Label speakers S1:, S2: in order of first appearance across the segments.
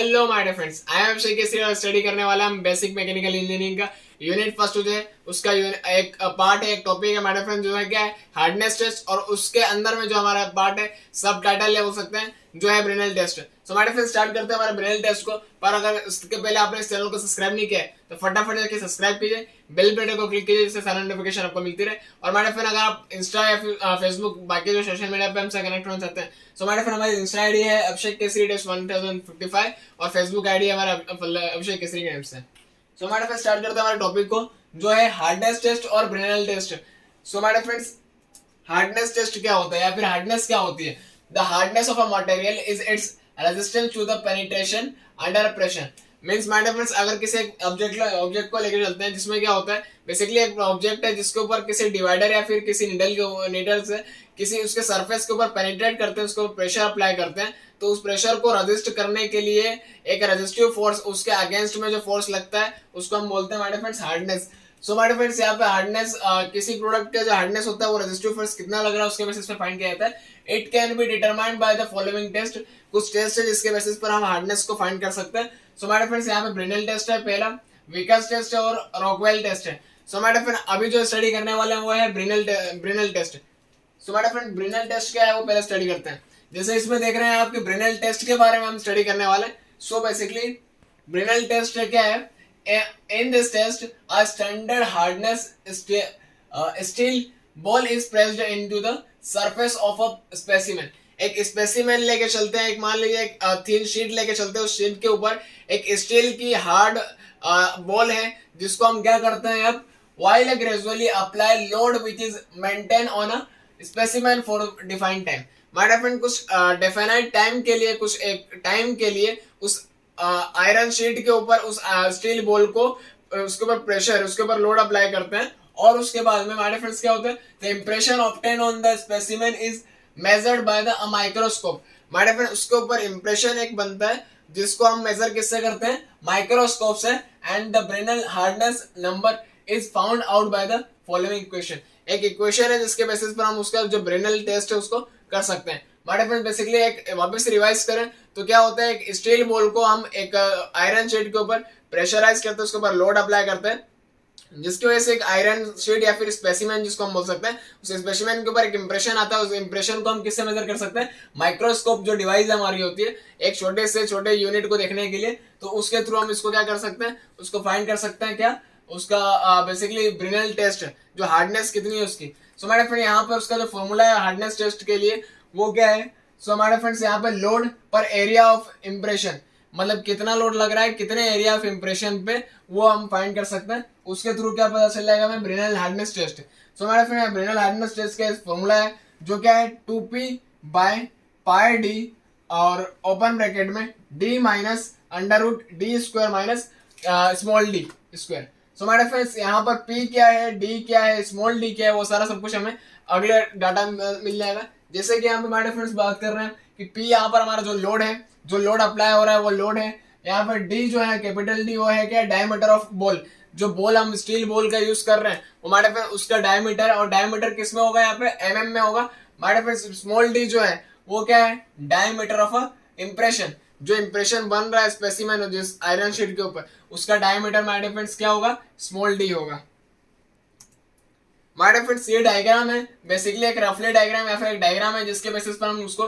S1: Hello my dear friends, I am Abhishek Kesari और study करने वाला हम बेसिक मैकेनिकल इंजीनियरिंग का यूनिट फर्स्ट जो है उसका एक पार्ट है, एक टॉपिक है माय डियर फ्रेंड्स, जो है क्या है हार्डनेस टेस्ट। और उसके अंदर में जो हमारा पार्ट है सब टाइटल ले बोल सकते हैं जो है Brinell test. So my dear friends start करते हैं हमारे ब्रेनल टेस्ट को। पर अगर इसके पहले आपने इस चैनल को सब्सक्राइब नहीं किया है तो फटाफट जाके सब्सक्राइब कीजिए, बेल बटन को क्लिक कीजिए जिससे सारा नोटिफिकेशन आपको मिलती रहे। और माय डियर फ्रेंड अगर आप इंस्टा या फिर फेसबुक बाकी जो सोशल मीडिया पे हमसे कनेक्ट होना चाहते हैं सो माय डियर फ्रेंड हमारी इंस्टा आईडी है अभिषेक केसरी 1055 और फेसबुक आईडी है हमारा अभिषेक केसरी के नाम से। सो हमारे फ्रेंड्स स्टार्ट करते हैं हमारे टॉपिक को जो है हार्डनेस टेस्ट और ब्रेनल टेस्ट। सो हमारे फ्रेंड्स हार्डनेस टेस्ट क्या होता है या फिर हार्डनेस क्या होती है? The hardness of a material is its resistance to the penetration under pressure. Means my dear friends अगर किसी ऑब्जेक्ट को लेकर चलते हैं जिसमें क्या होता है बेसिकली एक ऑब्जेक्ट है जिसके ऊपर किसी डिवाइडर या फिर किसी नीडल से किसी उसके सरफेस के ऊपर पेनिट्रेट करते हैं, उसको प्रेशर अप्लाई करते हैं, तो उस प्रेशर को रजिस्ट करने के लिए एक रेजिस्टिव फोर्स उसके अगेंस्ट में जो फोर्स लगता है उसको हम बोलते हैं my dear friends hardness. So my dear friends यहाँ पे हार्डनेस किसी प्रोडक्ट का जो हार्डनेस होता है वो रेजिस्टिव फोर्स कितना लग रहा है उसके बेसिस पे फाइंड किया जाता है। It can be determined by the following test. कुछ टेस्ट है जिसके बेसिस पर हम हार्डनेस को फाइंड कर सकते हैं। सो माय डियर फ्रेंड्स यहाँ पे ब्रेनल टेस्ट है पहला, विकर्स टेस्ट है और रॉकवेल टेस्ट है। सो माय डियर फ्रेंड अभी जो स्टडी करने वाले हैं वो है Brinell test. So my dear friend Brinell test क्या है वो पहले स्टडी करते हैं। जैसे इसमें देख रहे हैं आपके ब्रेनल टेस्ट के बारे में हम स्टडी करने वाले हैं। सो बेसिकली ब्रेनल टेस्ट क्या है? In this test, a standard hardness steel ball is pressed into the surface of a specimen. एक स्पेसिमेन लेके चलते हैं, एक मान लीजिए एक थिन शीट लेके चलते हैं, उस शीट के ऊपर एक स्टील की हार्ड बॉल है जिसको हम क्या करते हैं अब while gradually apply load which is maintained on a specimen for defined time. My dear friend कुछ डेफिनाइट टाइम के लिए, कुछ एक टाइम के लिए उस आयरन शीट के ऊपर उस स्टील बॉल को उसके ऊपर प्रेशर, उसके ऊपर लोड अप्लाई करते हैं और उसके बाद में हमारे फ्रेंड्स क्या होता है the impression obtain on the specimen is measured by the microscope. हमारे फ्रेंड उसके ऊपर इंप्रेशन एक बनता है जिसको हम मेजर किससे करते हैं? माइक्रोस्कोप से। And the Brinell hardness number is found out by the following equation. एक इक्वेशन है जिसके बेसिस पर हम उसका जो ब्रेनल टेस्ट है उसको कर सकते हैं। हमारे फ्रेंड बेसिकली एक वापस रिवाइज करें तो क्या होता है एक स्टील बॉल को हम एक आयरन शीट के ऊपर प्रेशराइज करते हैं, उसके ऊपर लोड अप्लाई करते हैं जिसकी वजह से एक आयरन शीट या फिर स्पेसिमेन जिसको हम बोल सकते हैं उस स्पेसिमेन के ऊपर एक इंप्रेशन आता है। उस इंप्रेशन को हम किससे मेजर कर सकते हैं? माइक्रोस्कोप जो डिवाइस हमारी होती है एक छोटे से छोटे यूनिट को देखने के लिए, तो उसके थ्रू हम इसको क्या कर सकते हैं? उसको फाइंड कर सकते हैं क्या? उसका बेसिकली ब्रेनल टेस्ट जो हार्डनेस कितनी है उसकी। सो हमारे फ्रेंड यहाँ पर उसका जो फॉर्मूला है हार्डनेस टेस्ट के लिए वो क्या है? सो हमारे फ्रेंड्स यहाँ पे लोड पर एरिया ऑफ इंप्रेशन, मतलब कितना लोड लग रहा है कितने एरिया ऑफ इंप्रेशन पे, वो हम फाइंड कर सकते हैं। उसके थ्रू क्या पता चल जाएगा हमें? ब्रेनल हार्डनेस टेस्ट। सो हमारे फ्रेंड ब्रेनल हार्डनेस टेस्ट का फॉर्मूला है जो क्या है 2p बाय पाई डी और ओपन ब्रैकेट में d minus under root D square minus small D square. So हमारे फ्रेंड्स यहाँ पर p क्या है, d क्या है, स्मॉल d क्या है, वो सारा सब कुछ हमें अगले डाटा मिल जाएगा। जैसे कि यहाँ पे हमारे फ्रेंड्स बात कर रहे हैं कि P यहाँ पर हमारा जो लोड है, जो लोड अप्लाई हो रहा है वो लोड है। यहाँ पर D जो है कैपिटल D वो है क्या? Diameter of ball. जो बॉल हम स्टील बॉल का यूज कर रहे हैं वो हमारे फ्रेंड उसका डायमीटर, और डायमीटर किस में होगा? यहाँ पे mm में होगा। हमारे फ्रेंड्स स्मॉल d जो है वो क्या है? Diameter of impression. जो इंप्रेशन बन रहा है स्पेसिमेन जिस आयरन शीट के ऊपर उसका डायमीटर हमारे फ्रेंड्स क्या होगा? स्मॉल d होगा। हमारे फ्रेंड्स ये डायग्राम है बेसिकली एक रफली डायग्राम या फिर एक डायग्राम है जिसके बेसिस पर हम उसको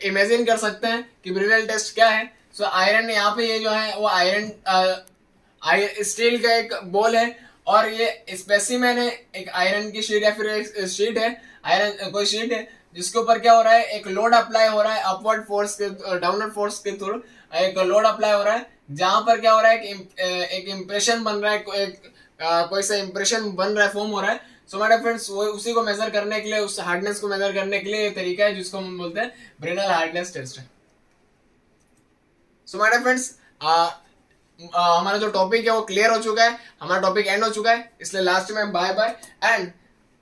S1: इमेजिन कर सकते हैं कि ब्रेनल टेस्ट क्या है। सो आयरन यहाँ पे ये जो है वो आयरन स्टील का एक बॉल है और ये स्पेसिमेन है एक आयरन की शीट या फिर एक शीट है, आयरन कोई शीट है जिसके ऊपर क्या हो रहा है? एक लोड अप्लाई हो रहा है अपवर्ड फोर्स के डाउनवर्ड फोर्स के थ्रू एक लोड अप्लाई हो रहा है जहां पर क्या हो रहा है एक इंप्रेशन बन रहा है, कोई सा इंप्रेशन बन रहा है, फॉर्म हो रहा है। सो हमारे फ्रेंड्स वो उसी को मेजर करने के लिए, उस हार्डनेस को मेजर करने के लिए ये तरीका है जिसको हम बोलते हैं ब्रेनल हार्डनेस टेस्ट। सो हमारे फ्रेंड्स हमारा जो टॉपिक है वो क्लियर हो चुका है, हमारा टॉपिक एंड हो चुका है, इसलिए लास्ट में बाय बाय। एंड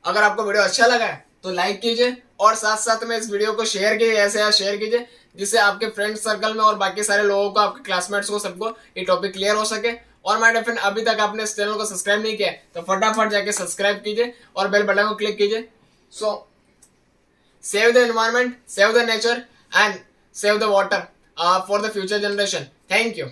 S1: अगर आपको वीडियो अच्छा लगा है तो लाइक कीजिए और साथ साथ में इस वीडियो को शेयर कीजिए, ऐसे शेयर कीजिए जिससे आपके फ्रेंड सर्कल में और बाकी सारे लोगों को, आपके क्लासमेट्स को, सबको ये टॉपिक क्लियर हो सके। और माय डियर फ्रेंड अभी तक आपने इस चैनल को सब्सक्राइब नहीं किया तो फटाफट जाके सब्सक्राइब कीजिए और बेल बटन को क्लिक कीजिए। सो save the environment, save the nature and save the water for the future generation. Thank you.